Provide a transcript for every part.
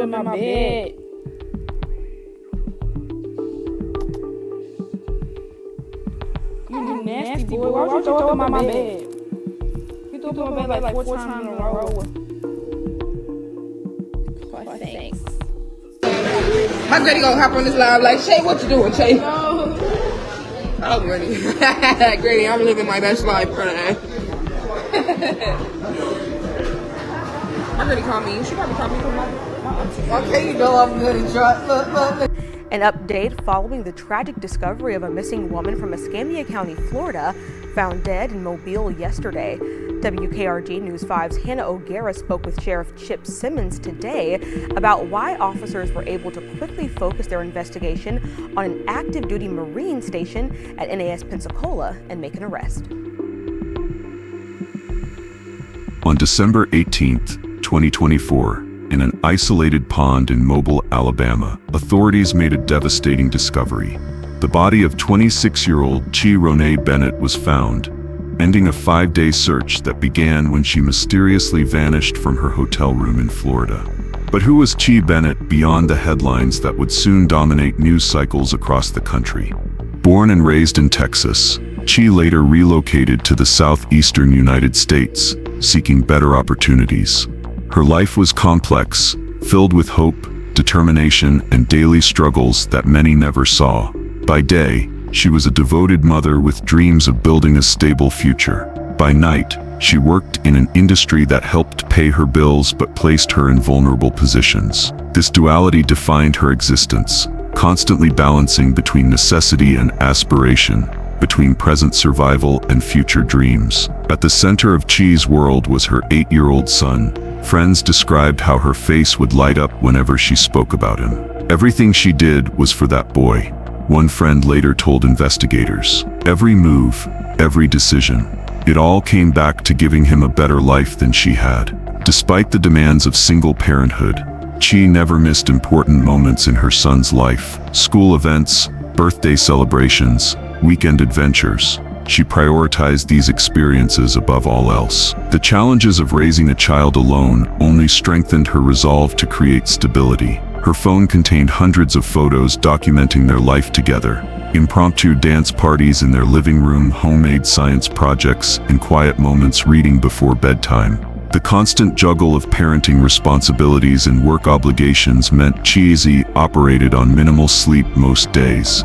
in my bed. You nasty boy, why would you throw up in my bed? You threw up in my bed like 4 times in a row. Oh, thanks. My granny gonna hop on this live like, Tshey, what you doing, Tshey? No. Oh, Granny. Granny, I'm living my best life, Granny. My granny called me. She probably called me from my auntie. Okay, you know I'm good and try. Look. An update following the tragic discovery of a missing woman from Escambia County, Florida, found dead in Mobile yesterday. WKRG News 5's Hannah O'Gara spoke with Sheriff Chip Simmons today about why officers were able to quickly focus their investigation on an active duty Marine station at NAS Pensacola and make an arrest. On December 18th, 2024, in an isolated pond in Mobile, Alabama, authorities made a devastating discovery. The body of 26-year-old Chi Bennett was found, ending a 5-day search that began when she mysteriously vanished from her hotel room in Florida. But who was Chi Bennett beyond the headlines that would soon dominate news cycles across the country? Born and raised in Texas, Chi later relocated to the southeastern United States, seeking better opportunities. Her life was complex, filled with hope, determination, and daily struggles that many never saw. By day, she was a devoted mother with dreams of building a stable future. By night, she worked in an industry that helped pay her bills but placed her in vulnerable positions. This duality defined her existence, constantly balancing between necessity and aspiration, between present survival and future dreams. At the center of Chi's world was her 8-year-old son. Friends described how her face would light up whenever she spoke about him. Everything she did was for that boy. One friend later told investigators, every move, every decision, it all came back to giving him a better life than she had. Despite the demands of single parenthood, Chi never missed important moments in her son's life. School events, birthday celebrations, weekend adventures. She prioritized these experiences above all else. The challenges of raising a child alone only strengthened her resolve to create stability. Her phone contained hundreds of photos documenting their life together. Impromptu dance parties in their living room, homemade science projects, and quiet moments reading before bedtime. The constant juggle of parenting responsibilities and work obligations meant Chi operated on minimal sleep most days.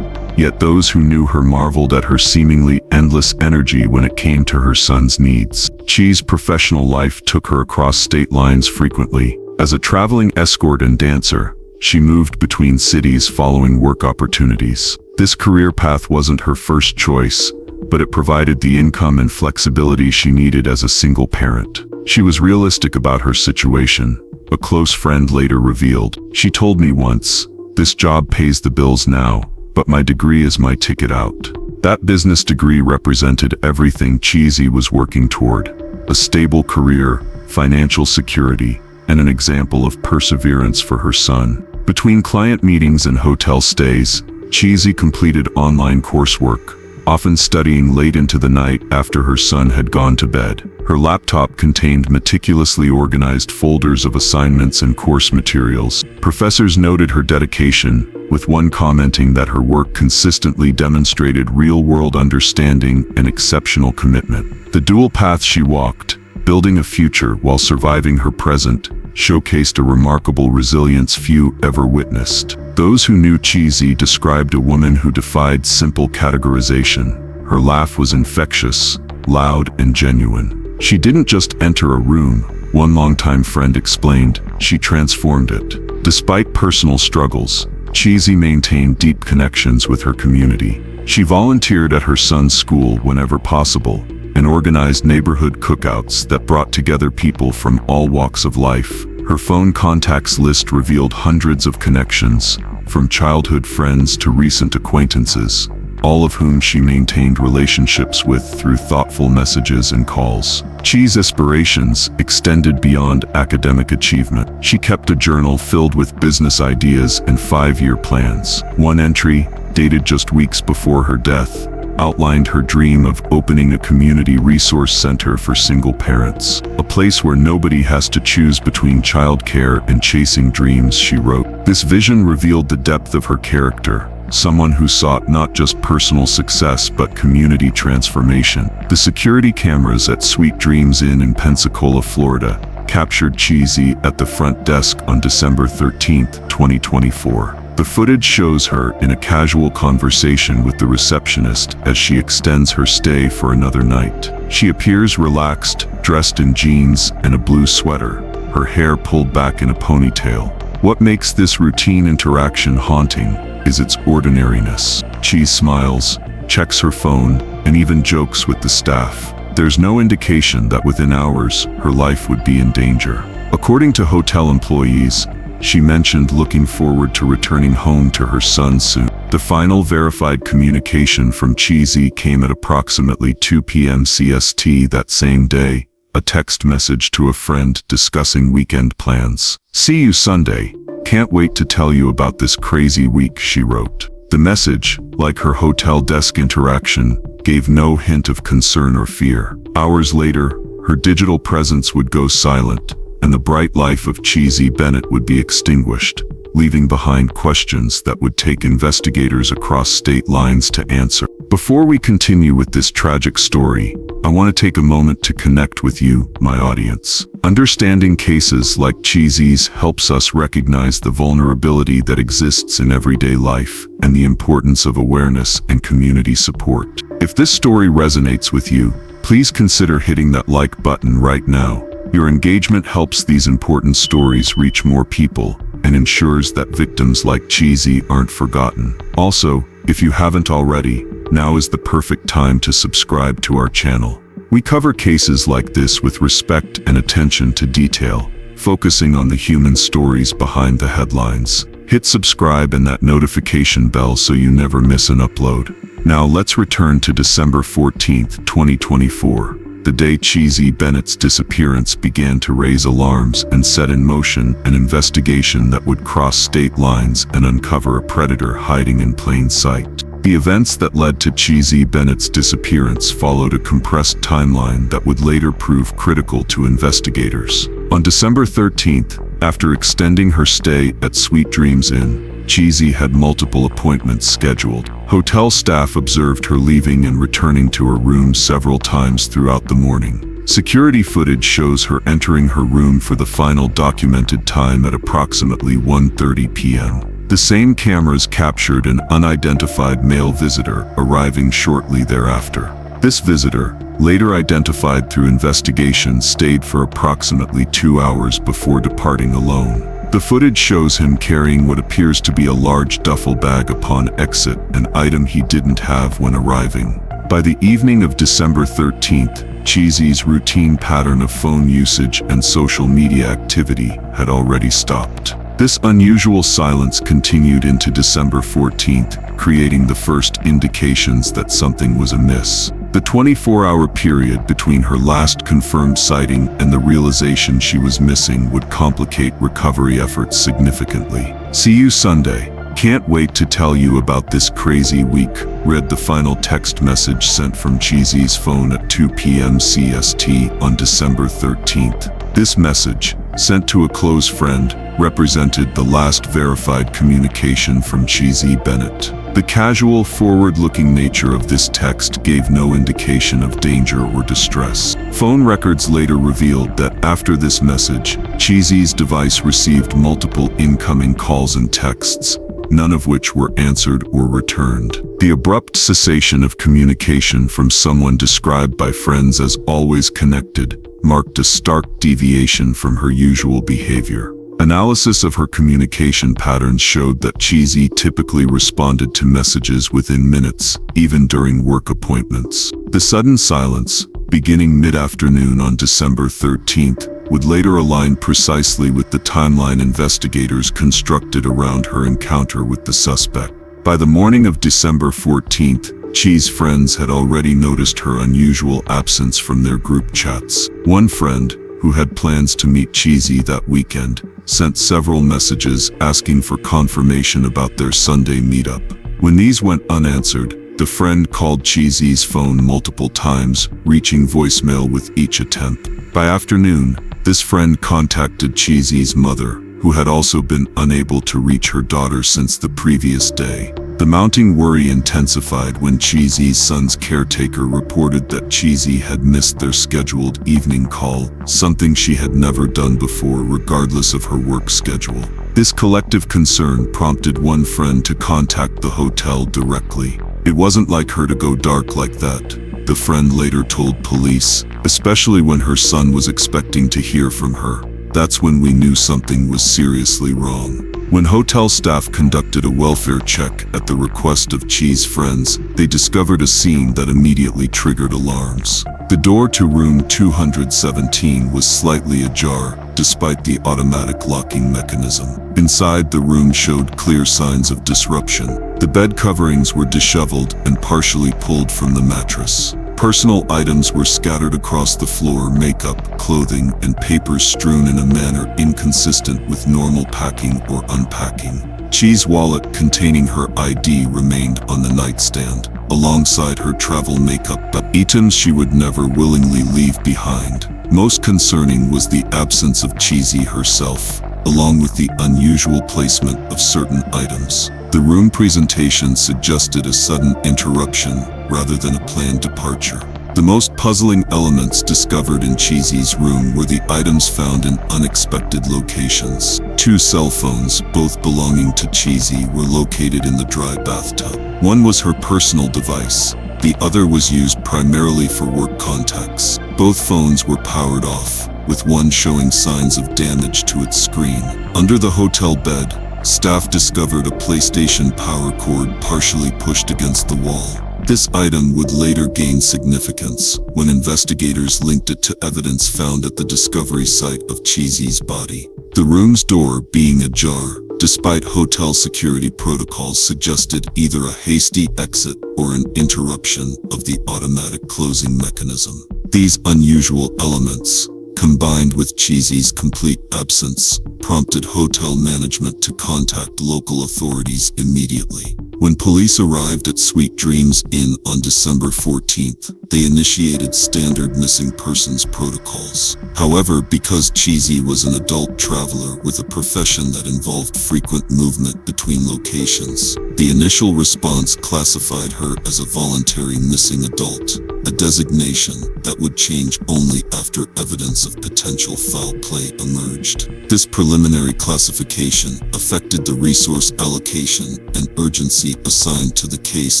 Yet those who knew her marveled at her seemingly endless energy when it came to her son's needs. Chi's professional life took her across state lines frequently. As a traveling escort and dancer, she moved between cities following work opportunities. This career path wasn't her first choice, but it provided the income and flexibility she needed as a single parent. She was realistic about her situation, a close friend later revealed. She told me once, "This job pays the bills now, but my degree is my ticket out." That business degree represented everything Chi was working toward: a stable career, financial security, and an example of perseverance for her son. Between client meetings and hotel stays, Chi completed online coursework, often studying late into the night after her son had gone to bed. Her laptop contained meticulously organized folders of assignments and course materials. Professors noted her dedication, with one commenting that her work consistently demonstrated real-world understanding and exceptional commitment. The dual path she walked, building a future while surviving her present, showcased a remarkable resilience few ever witnessed. Those who knew Chi described a woman who defied simple categorization. Her laugh was infectious, loud, and genuine. She didn't just enter a room, one longtime friend explained, she transformed it. Despite personal struggles, Chi maintained deep connections with her community. She volunteered at her son's school whenever possible, and organized neighborhood cookouts that brought together people from all walks of life. Her phone contacts list revealed hundreds of connections, from childhood friends to recent acquaintances, all of whom she maintained relationships with through thoughtful messages and calls. Chi's aspirations extended beyond academic achievement. She kept a journal filled with business ideas and 5-year plans. One entry, dated just weeks before her death, outlined her dream of opening a community resource center for single parents, a place where nobody has to choose between childcare and chasing dreams, she wrote. This vision revealed the depth of her character, someone who sought not just personal success but community transformation. The security cameras at Sweet Dreams Inn in Pensacola, Florida, captured Tshey at the front desk on December 13, 2024. The footage shows her in a casual conversation with the receptionist as she extends her stay for another night. She appears relaxed, dressed in jeans and a blue sweater, her hair pulled back in a ponytail. What makes this routine interaction haunting is its ordinariness. Tshey smiles, checks her phone, and even jokes with the staff. There's no indication that within hours, her life would be in danger. According to hotel employees, she mentioned looking forward to returning home to her son soon. The final verified communication from Tshey came at approximately 2 p.m. CST that same day, a text message to a friend discussing weekend plans. "See you Sunday. Can't wait to tell you about this crazy week," she wrote. The message, like her hotel desk interaction, gave no hint of concern or fear. Hours later, her digital presence would go silent, and the bright life of Tshey Bennett would be extinguished, leaving behind questions that would take investigators across state lines to answer. Before we continue with this tragic story, I want to take a moment to connect with you, my audience. Understanding cases like Tshey's helps us recognize the vulnerability that exists in everyday life and the importance of awareness and community support. If this story resonates with you, please consider hitting that like button right now. Your engagement helps these important stories reach more people and ensures that victims like Tshey aren't forgotten. Also, if you haven't already, now is the perfect time to subscribe to our channel. We cover cases like this with respect and attention to detail, focusing on the human stories behind the headlines. Hit subscribe and that notification bell so you never miss an upload. Now let's return to December 14, 2024. The day Tshey Bennett's disappearance began to raise alarms and set in motion an investigation that would cross state lines and uncover a predator hiding in plain sight. The events that led to Tshey Bennett's disappearance followed a compressed timeline that would later prove critical to investigators. On December 13th, after extending her stay at Sweet Dreams Inn, Tshey had multiple appointments scheduled. Hotel staff observed her leaving and returning to her room several times throughout the morning. Security footage shows her entering her room for the final documented time at approximately 1:30 p.m. The same cameras captured an unidentified male visitor arriving shortly thereafter. This visitor, later identified through investigation, stayed for approximately 2 hours before departing alone. The footage shows him carrying what appears to be a large duffel bag upon exit, an item he didn't have when arriving. By the evening of December 13th, Tshey's routine pattern of phone usage and social media activity had already stopped. This unusual silence continued into December 14th, creating the first indications that something was amiss. The 24-hour period between her last confirmed sighting and the realization she was missing would complicate recovery efforts significantly. "See you Sunday. Can't wait to tell you about this crazy week," read the final text message sent from Tshey's phone at 2 p.m. CST on December 13th. This message, sent to a close friend, represented the last verified communication from Tshey Bennett. The casual, forward-looking nature of this text gave no indication of danger or distress. Phone records later revealed that after this message, Tshey's device received multiple incoming calls and texts, none of which were answered or returned. The abrupt cessation of communication from someone described by friends as always connected marked a stark deviation from her usual behavior. Analysis of her communication patterns showed that Tshey typically responded to messages within minutes, even during work appointments. The sudden silence, beginning mid-afternoon on December 13th, would later align precisely with the timeline investigators constructed around her encounter with the suspect. By the morning of December 14th, Tshey's friends had already noticed her unusual absence from their group chats. One friend, who had plans to meet Tshey that weekend, sent several messages asking for confirmation about their Sunday meetup. When these went unanswered, The friend called Tshey's phone multiple times, reaching voicemail with each attempt. By afternoon, this friend contacted Tshey's mother, who had also been unable to reach her daughter since the previous day. The mounting worry intensified when Tshey's son's caretaker reported that Tshey had missed their scheduled evening call, something she had never done before regardless of her work schedule. This collective concern prompted one friend to contact the hotel directly. It wasn't like her to go dark like that, the friend later told police, especially when her son was expecting to hear from her. That's when we knew something was seriously wrong. When hotel staff conducted a welfare check at the request of Tshey's friends, they discovered a scene that immediately triggered alarms. The door to room 217 was slightly ajar, despite the automatic locking mechanism. Inside, the room showed clear signs of disruption. The bed coverings were disheveled and partially pulled from the mattress. Personal items were scattered across the floor, makeup, clothing, and papers strewn in a manner inconsistent with normal packing or unpacking. Tshey's wallet containing her ID remained on the nightstand, alongside her travel makeup, items she would never willingly leave behind. Most concerning was the absence of Tshey herself, along with the unusual placement of certain items. The room presentation suggested a sudden interruption rather than a planned departure. The most puzzling elements discovered in Tshey's room were the items found in unexpected locations. 2 cell phones, both belonging to Tshey, were located in the dry bathtub. One was her personal device. The other was used primarily for work contacts. Both phones were powered off, with one showing signs of damage to its screen. Under the hotel bed, staff discovered a PlayStation power cord partially pushed against the wall. This item would later gain significance when investigators linked it to evidence found at the discovery site of Tshey's body. The room's door being ajar, despite hotel security protocols, suggested either a hasty exit or an interruption of the automatic closing mechanism. These unusual elements, combined with Tshey's complete absence, prompted hotel management to contact local authorities immediately. When police arrived at Sweet Dreams Inn on December 14th, they initiated standard missing persons protocols. However, because Tshey was an adult traveler with a profession that involved frequent movement between locations, the initial response classified her as a voluntary missing adult, a designation that would change only after evidence of potential foul play emerged. This preliminary classification affected the resource allocation and urgency assigned to the case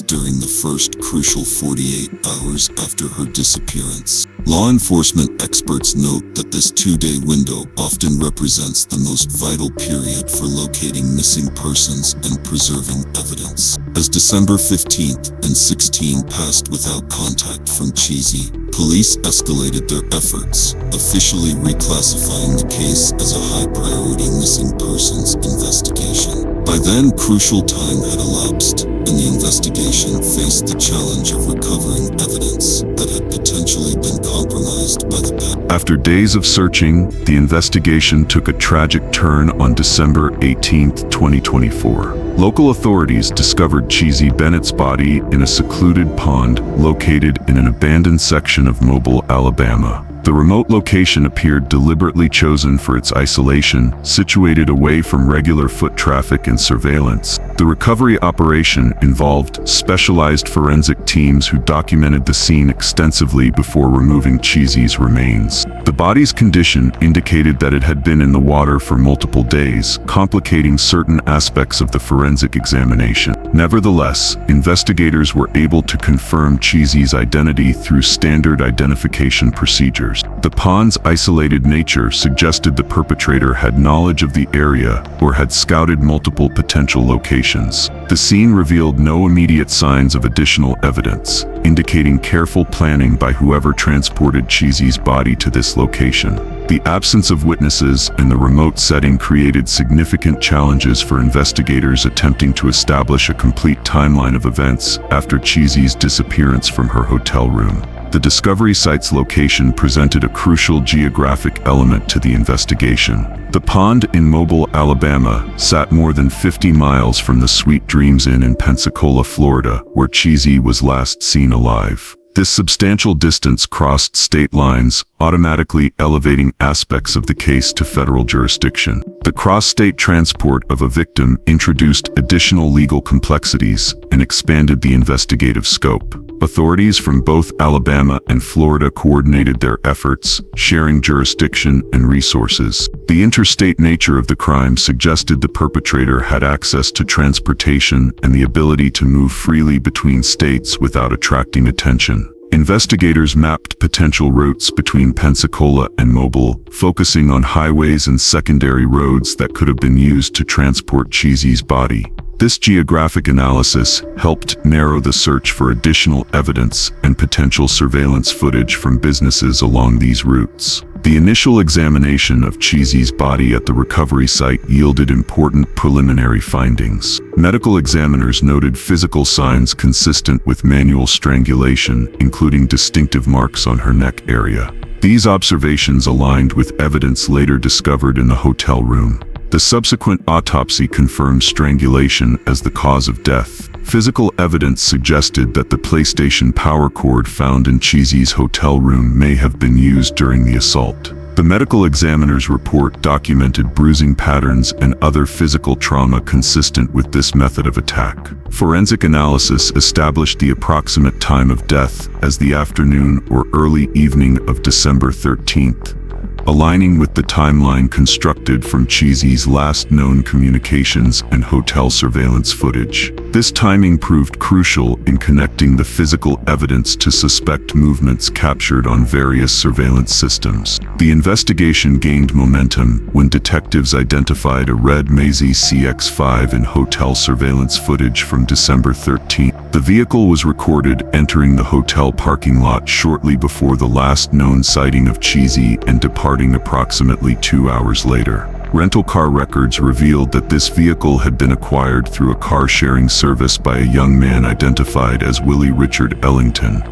during the first crucial 48 hours after her disappearance. Law enforcement experts note that this 2-day window often represents the most vital period for locating missing persons and preserving evidence. As December 15th and 16th passed without contact from Tshey, police escalated their efforts, officially reclassifying the case as a high-priority missing persons investigation. By then, crucial time had elapsed, and the investigation faced the challenge of recovering evidence that had potentially been compromised by the bad. After days of searching, the investigation took a tragic turn on December 18, 2024. Local authorities discovered Tshey Bennett's body in a secluded pond located in an abandoned section of Mobile, Alabama. The remote location appeared deliberately chosen for its isolation, situated away from regular foot traffic and surveillance. The recovery operation involved specialized forensic teams who documented the scene extensively before removing Tshey's remains. The body's condition indicated that it had been in the water for multiple days, complicating certain aspects of the forensic examination. Nevertheless, investigators were able to confirm Tshey's identity through standard identification procedures. The pond's isolated nature suggested the perpetrator had knowledge of the area or had scouted multiple potential locations. The scene revealed no immediate signs of additional evidence, indicating careful planning by whoever transported Tshey's body to this location. The absence of witnesses and the remote setting created significant challenges for investigators attempting to establish a complete timeline of events after Tshey's disappearance from her hotel room. The discovery site's location presented a crucial geographic element to the investigation. The pond in Mobile, Alabama, sat more than 50 miles from the Sweet Dreams Inn in Pensacola, Florida, where Tshey was last seen alive. This substantial distance crossed state lines, automatically elevating aspects of the case to federal jurisdiction. The cross-state transport of a victim introduced additional legal complexities and expanded the investigative scope. Authorities from both Alabama and Florida coordinated their efforts, sharing jurisdiction and resources. The interstate nature of the crime suggested the perpetrator had access to transportation and the ability to move freely between states without attracting attention. Investigators mapped potential routes between Pensacola and Mobile, focusing on highways and secondary roads that could have been used to transport Tshey's body. This geographic analysis helped narrow the search for additional evidence and potential surveillance footage from businesses along these routes. The initial examination of Tshey's body at the recovery site yielded important preliminary findings. Medical examiners noted physical signs consistent with manual strangulation, including distinctive marks on her neck area. These observations aligned with evidence later discovered in the hotel room. The subsequent autopsy confirmed strangulation as the cause of death. Physical evidence suggested that the PlayStation power cord found in Tshey's hotel room may have been used during the assault. The medical examiner's report documented bruising patterns and other physical trauma consistent with this method of attack. Forensic analysis established the approximate time of death as the afternoon or early evening of December 13th. Aligning with the timeline constructed from Tshey's last known communications and hotel surveillance footage. This timing proved crucial in connecting the physical evidence to suspect movements captured on various surveillance systems. The investigation gained momentum when detectives identified a red Mazda CX-5 in hotel surveillance footage from December 13th. The vehicle was recorded entering the hotel parking lot shortly before the last known sighting of Tshey and departing approximately 2 hours later. Rental car records revealed that this vehicle had been acquired through a car-sharing service by a young man identified as Willie Richard Ellington,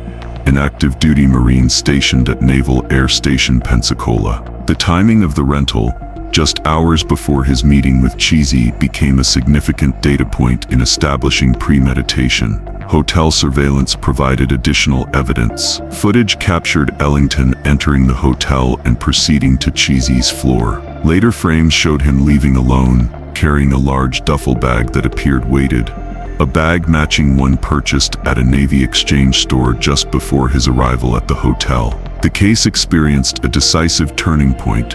an active-duty Marine stationed at Naval Air Station Pensacola. The timing of the rental, just hours before his meeting with Tshey, became a significant data point in establishing premeditation. Hotel surveillance provided additional evidence. Footage captured Ellington entering the hotel and proceeding to Tshey's floor. Later frames showed him leaving alone, carrying a large duffel bag that appeared weighted, a bag matching one purchased at a Navy exchange store just before his arrival at the hotel. The case experienced a decisive turning point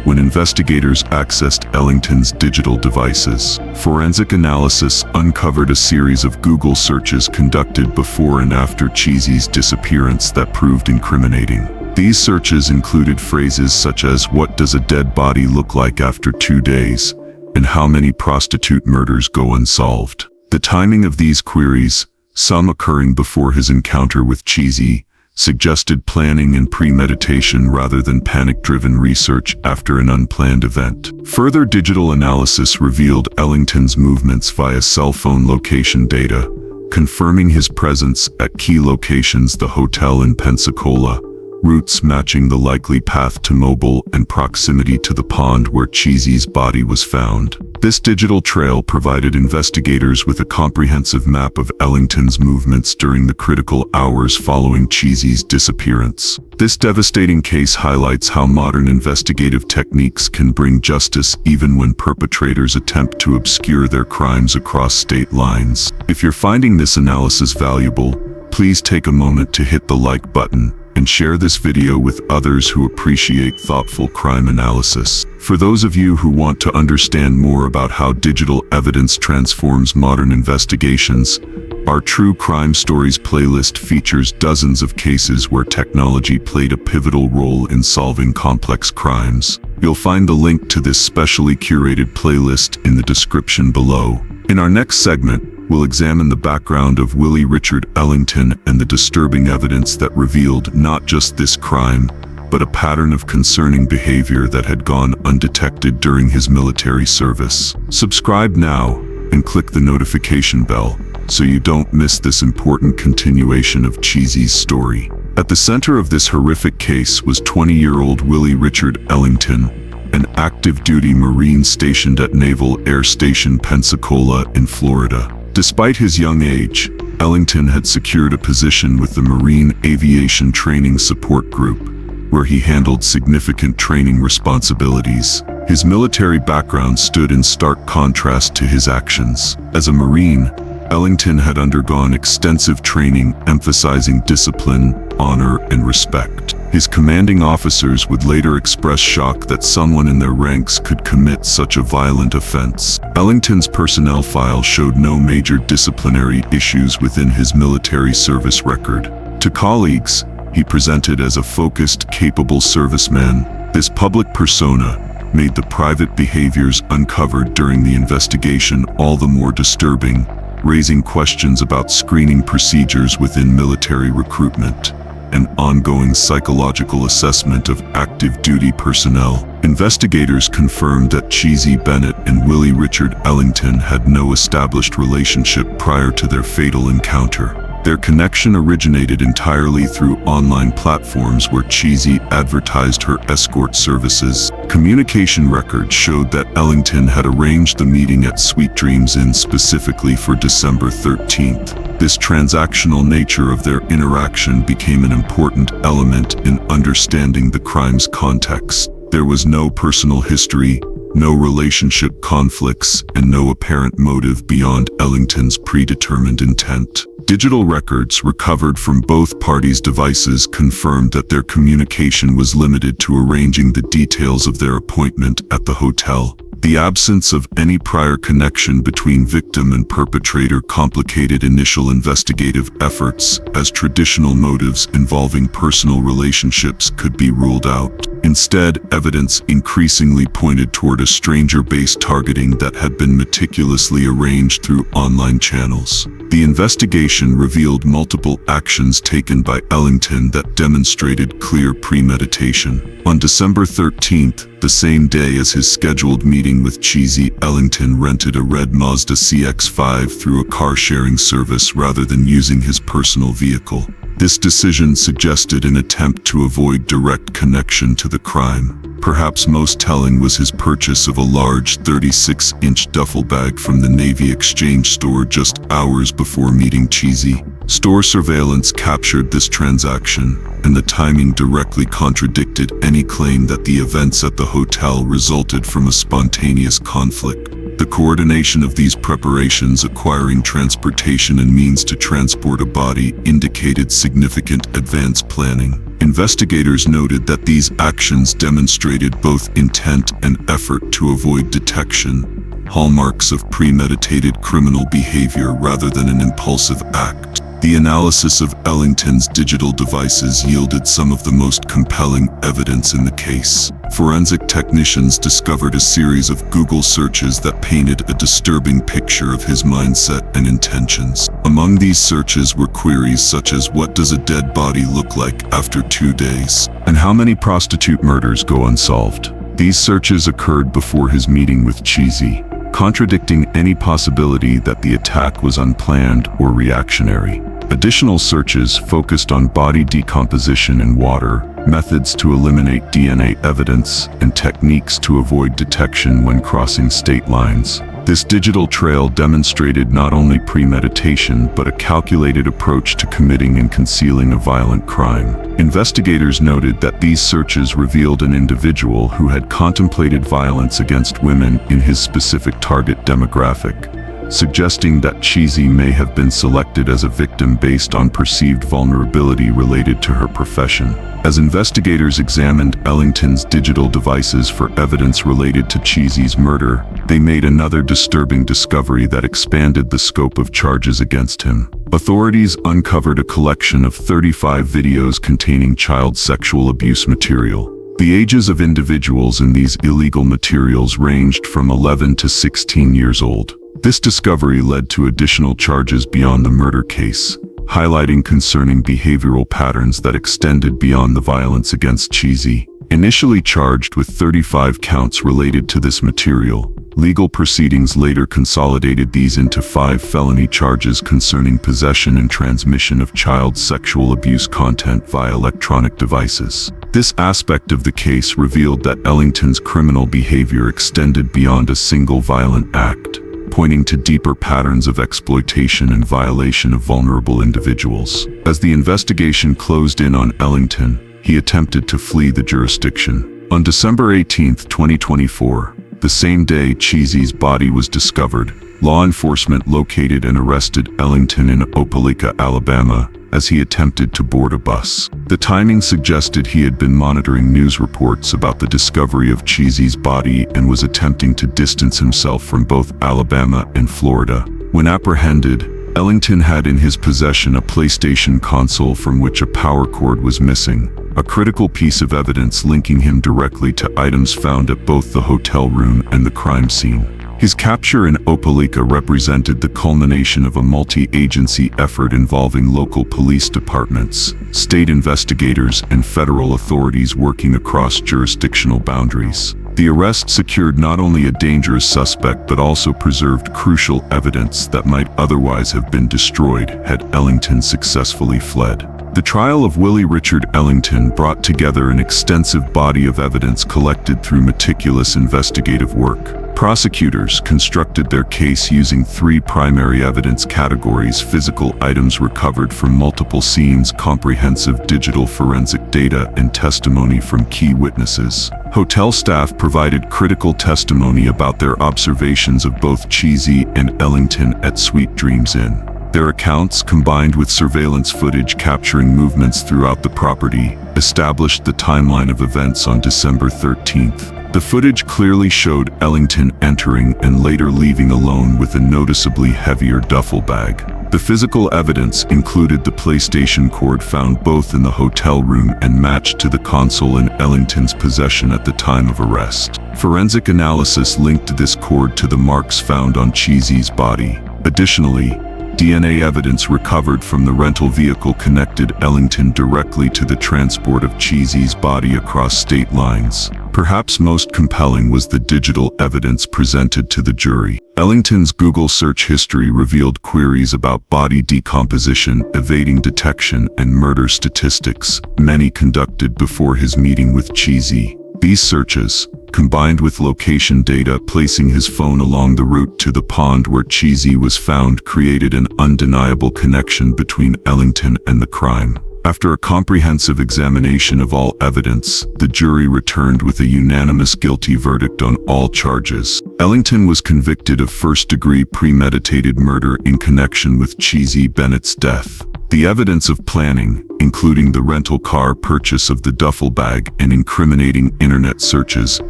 when investigators accessed Ellington's digital devices. Forensic analysis uncovered a series of Google searches conducted before and after Tshey's disappearance that proved incriminating. These searches included phrases such as "What does a dead body look like after 2 days?" and "How many prostitute murders go unsolved?" The timing of these queries, some occurring before his encounter with Tshey, suggested planning and premeditation rather than panic-driven research after an unplanned event. Further digital analysis revealed Ellington's movements via cell phone location data, confirming his presence at key locations: the hotel in Pensacola, routes matching the likely path to Mobile, and proximity to the pond where Tshey's body was found. This digital trail provided investigators with a comprehensive map of Ellington's movements during the critical hours following Tshey's disappearance. This devastating case highlights how modern investigative techniques can bring justice even when perpetrators attempt to obscure their crimes across state lines. If you're finding this analysis valuable, please take a moment to hit the like button and share this video with others who appreciate thoughtful crime analysis. For those of you who want to understand more about how digital evidence transforms modern investigations, our True Crime Stories playlist features dozens of cases where technology played a pivotal role in solving complex crimes. You'll find the link to this specially curated playlist in the description below. In our next segment, we'll examine the background of Willie Richard Ellington and the disturbing evidence that revealed not just this crime, but a pattern of concerning behavior that had gone undetected during his military service. Subscribe now and click the notification bell so you don't miss this important continuation of Tshey's story. At the center of this horrific case was 20-year-old Willie Richard Ellington, an active-duty Marine stationed at Naval Air Station Pensacola in Florida. Despite his young age, Ellington had secured a position with the Marine Aviation Training Support Group, where he handled significant training responsibilities. His military background stood in stark contrast to his actions. As a Marine, Ellington had undergone extensive training emphasizing discipline, honor, and respect. His commanding officers would later express shock that someone in their ranks could commit such a violent offense. Ellington's personnel file showed no major disciplinary issues within his military service record. To colleagues, he presented as a focused, capable serviceman. This public persona made the private behaviors uncovered during the investigation all the more disturbing, raising questions about screening procedures within military recruitment and ongoing psychological assessment of active duty personnel. Investigators confirmed that Tshey Bennett and Willie Richard Ellington had no established relationship prior to their fatal encounter. Their connection originated entirely through online platforms where Tshey advertised her escort services. Communication records showed that Ellington had arranged the meeting at Sweet Dreams Inn specifically for December 13th. This transactional nature of their interaction became an important element in understanding the crime's context. There was no personal history, no relationship conflicts, and no apparent motive beyond Ellington's predetermined intent. Digital records recovered from both parties' devices confirmed that their communication was limited to arranging the details of their appointment at the hotel. The absence of any prior connection between victim and perpetrator complicated initial investigative efforts, as traditional motives involving personal relationships could be ruled out. Instead, evidence increasingly pointed toward a stranger-based targeting that had been meticulously arranged through online channels. The investigation revealed multiple actions taken by Ellington that demonstrated clear premeditation. On December 13th, the same day as his scheduled meeting with Tshey, Ellington rented a red Mazda CX-5 through a car-sharing service rather than using his personal vehicle. This decision suggested an attempt to avoid direct connection to the crime. Perhaps most telling was his purchase of a large 36-inch duffel bag from the Navy Exchange store just hours before meeting Tshey. Store surveillance captured this transaction, and the timing directly contradicted any claim that the events at the hotel resulted from a spontaneous conflict. The coordination of these preparations, acquiring transportation and means to transport a body, indicated significant advanced planning. Investigators noted that these actions demonstrated both intent and effort to avoid detection, hallmarks of premeditated criminal behavior rather than an impulsive act. The analysis of Ellington's digital devices yielded some of the most compelling evidence in the case. Forensic technicians discovered a series of Google searches that painted a disturbing picture of his mindset and intentions. Among these searches were queries such as, "What does a dead body look like after 2 days?" and "How many prostitute murders go unsolved?" These searches occurred before his meeting with Tshey, contradicting any possibility that the attack was unplanned or reactionary. Additional searches focused on body decomposition in water, methods to eliminate DNA evidence, and techniques to avoid detection when crossing state lines. This digital trail demonstrated not only premeditation but a calculated approach to committing and concealing a violent crime. Investigators noted that these searches revealed an individual who had contemplated violence against women in his specific target demographic, suggesting that Tshey may have been selected as a victim based on perceived vulnerability related to her profession. As investigators examined Ellington's digital devices for evidence related to Tshey's murder, they made another disturbing discovery that expanded the scope of charges against him. Authorities uncovered a collection of 35 videos containing child sexual abuse material. The ages of individuals in these illegal materials ranged from 11 to 16 years old. This discovery led to additional charges beyond the murder case, highlighting concerning behavioral patterns that extended beyond the violence against Tshey. Initially charged with 35 counts related to this material, Legal proceedings later consolidated these into 5 felony charges concerning possession and transmission of child sexual abuse content via electronic devices. This aspect of the case revealed that Ellington's criminal behavior extended beyond a single violent act, pointing to deeper patterns of exploitation and violation of vulnerable individuals. As the investigation closed in on Ellington, he attempted to flee the jurisdiction. On December 18, 2024, the same day Tshey's body was discovered, law enforcement located and arrested Ellington in Opelika, Alabama, as he attempted to board a bus. The timing suggested he had been monitoring news reports about the discovery of Tshey's body and was attempting to distance himself from both Alabama and Florida. When apprehended, Ellington had in his possession a PlayStation console from which a power cord was missing, a critical piece of evidence linking him directly to items found at both the hotel room and the crime scene. His capture in Opelika represented the culmination of a multi-agency effort involving local police departments, state investigators, and federal authorities working across jurisdictional boundaries. The arrest secured not only a dangerous suspect but also preserved crucial evidence that might otherwise have been destroyed had Ellington successfully fled. The trial of Willie Richard Ellington brought together an extensive body of evidence collected through meticulous investigative work. Prosecutors constructed their case using 3 primary evidence categories: physical items recovered from multiple scenes, comprehensive digital forensic data, and testimony from key witnesses. Hotel staff provided critical testimony about their observations of both Tshey and Ellington at Sweet Dreams Inn. Their accounts, combined with surveillance footage capturing movements throughout the property, established the timeline of events on December 13th. The footage clearly showed Ellington entering and later leaving alone with a noticeably heavier duffel bag. The physical evidence included the PlayStation cord found both in the hotel room and matched to the console in Ellington's possession at the time of arrest. Forensic analysis linked this cord to the marks found on Tshey's body. Additionally, DNA evidence recovered from the rental vehicle connected Ellington directly to the transport of Tshey's body across state lines. Perhaps most compelling was the digital evidence presented to the jury. Ellington's Google search history revealed queries about body decomposition, evading detection, and murder statistics, many conducted before his meeting with Tshey. These searches, combined with location data placing his phone along the route to the pond where Tshey was found, created an undeniable connection between Ellington and the crime. After a comprehensive examination of all evidence, the jury returned with a unanimous guilty verdict on all charges. Ellington was convicted of first-degree premeditated murder in connection with Tshey Bennett's death. The evidence of planning, including the rental car purchase of the duffel bag and incriminating internet searches,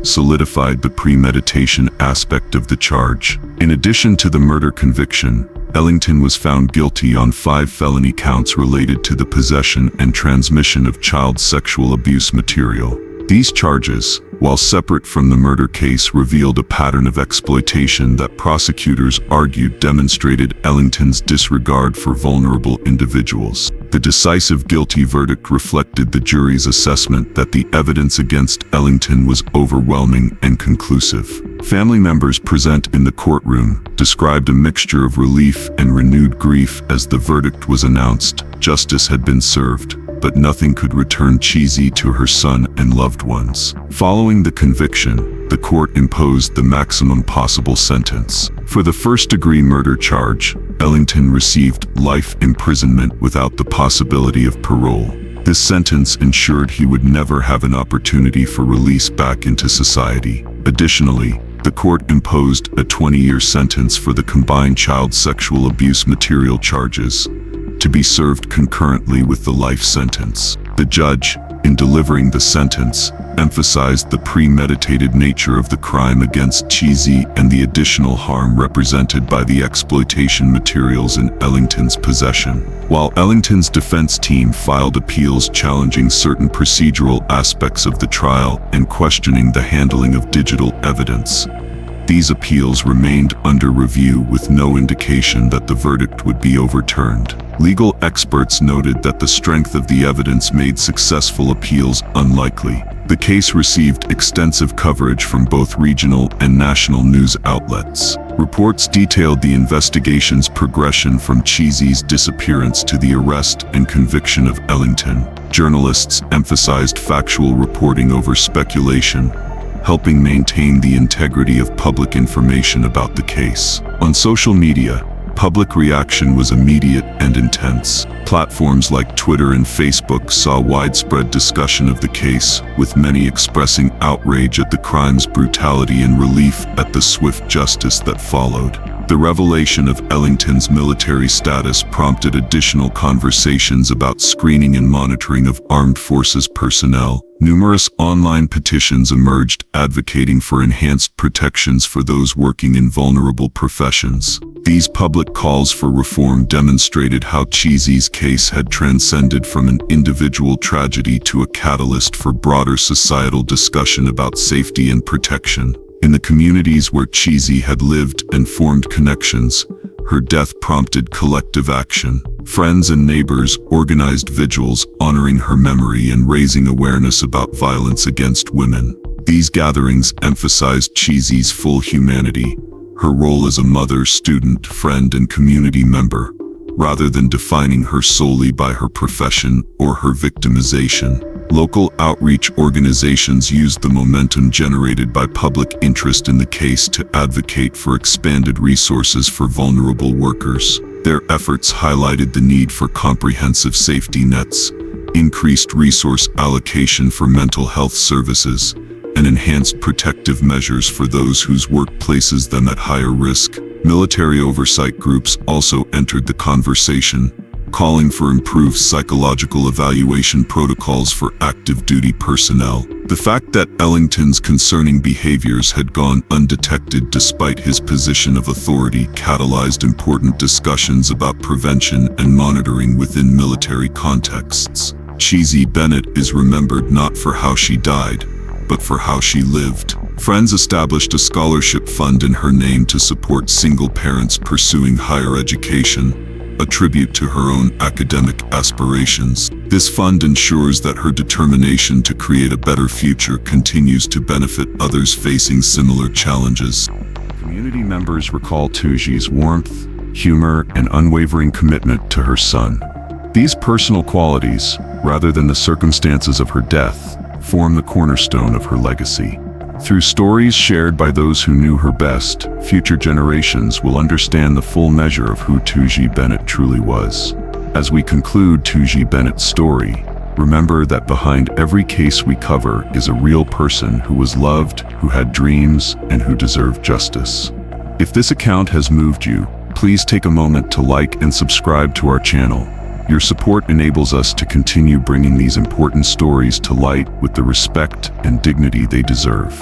solidified the premeditation aspect of the charge. In addition to the murder conviction, Ellington was found guilty on 5 felony counts related to the possession and transmission of child sexual abuse material. These charges, while separate from the murder case, revealed a pattern of exploitation that prosecutors argued demonstrated Ellington's disregard for vulnerable individuals. The decisive guilty verdict reflected the jury's assessment that the evidence against Ellington was overwhelming and conclusive. Family members present in the courtroom described a mixture of relief and renewed grief as the verdict was announced. Justice had been served, but nothing could return Tshey to her son and loved ones. Following the conviction, the court imposed the maximum possible sentence. For the first-degree murder charge, Ellington received life imprisonment without the possibility of parole. This sentence ensured he would never have an opportunity for release back into society. Additionally, the court imposed a 20-year sentence for the combined child sexual abuse material charges, to be served concurrently with the life sentence. The judge, in delivering the sentence, emphasized the premeditated nature of the crime against Tshey and the additional harm represented by the exploitation materials in Ellington's possession. While Ellington's defense team filed appeals challenging certain procedural aspects of the trial and questioning the handling of digital evidence, these appeals remained under review with no indication that the verdict would be overturned. Legal experts noted that the strength of the evidence made successful appeals unlikely. The case received extensive coverage from both regional and national news outlets. Reports detailed the investigation's progression from Tshey's disappearance to the arrest and conviction of Ellington. Journalists emphasized factual reporting over speculation, helping maintain the integrity of public information about the case. On social media, public reaction was immediate and intense. Platforms like Twitter and Facebook saw widespread discussion of the case, with many expressing outrage at the crime's brutality and relief at the swift justice that followed. The revelation of Ellington's military status prompted additional conversations about screening and monitoring of armed forces personnel. Numerous online petitions emerged advocating for enhanced protections for those working in vulnerable professions. These public calls for reform demonstrated how Tshey's case had transcended from an individual tragedy to a catalyst for broader societal discussion about safety and protection. In the communities where Tshey had lived and formed connections, her death prompted collective action. Friends and neighbors organized vigils honoring her memory and raising awareness about violence against women. These gatherings emphasized Tshey's full humanity, her role as a mother, student, friend, and community member, rather than defining her solely by her profession or her victimization. Local outreach organizations used the momentum generated by public interest in the case to advocate for expanded resources for vulnerable workers. Their efforts highlighted the need for comprehensive safety nets, increased resource allocation for mental health services, and enhanced protective measures for those whose work places them at higher risk. Military oversight groups also entered the conversation, calling for improved psychological evaluation protocols for active duty personnel. The fact that Ellington's concerning behaviors had gone undetected despite his position of authority catalyzed important discussions about prevention and monitoring within military contexts. Chi Bennett is remembered not for how she died, but for how she lived. Friends established a scholarship fund in her name to support single parents pursuing higher education, a tribute to her own academic aspirations. This fund ensures that her determination to create a better future continues to benefit others facing similar challenges. Community members recall Tshey's warmth, humor, and unwavering commitment to her son. These personal qualities, rather than the circumstances of her death, form the cornerstone of her legacy. Through stories shared by those who knew her best, future generations will understand the full measure of who Tshey Bennett truly was. As we conclude Tshey Bennett's story, remember that behind every case we cover is a real person who was loved, who had dreams, and who deserved justice. If this account has moved you, please take a moment to like and subscribe to our channel. Your support enables us to continue bringing these important stories to light with the respect and dignity they deserve.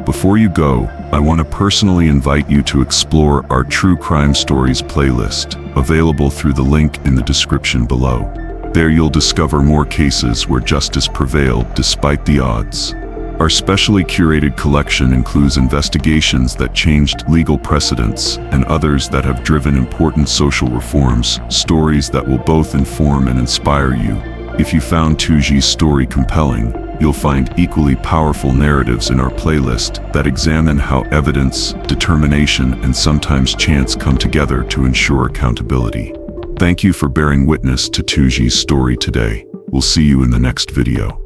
Before you go, I want to personally invite you to explore our True Crime Stories playlist, available through the link in the description below. There you'll discover more cases where justice prevailed despite the odds. Our specially curated collection includes investigations that changed legal precedents and others that have driven important social reforms, stories that will both inform and inspire you. If you found Tshey's story compelling, you'll find equally powerful narratives in our playlist that examine how evidence, determination, and sometimes chance come together to ensure accountability. Thank you for bearing witness to Tshey's story today. We'll see you in the next video.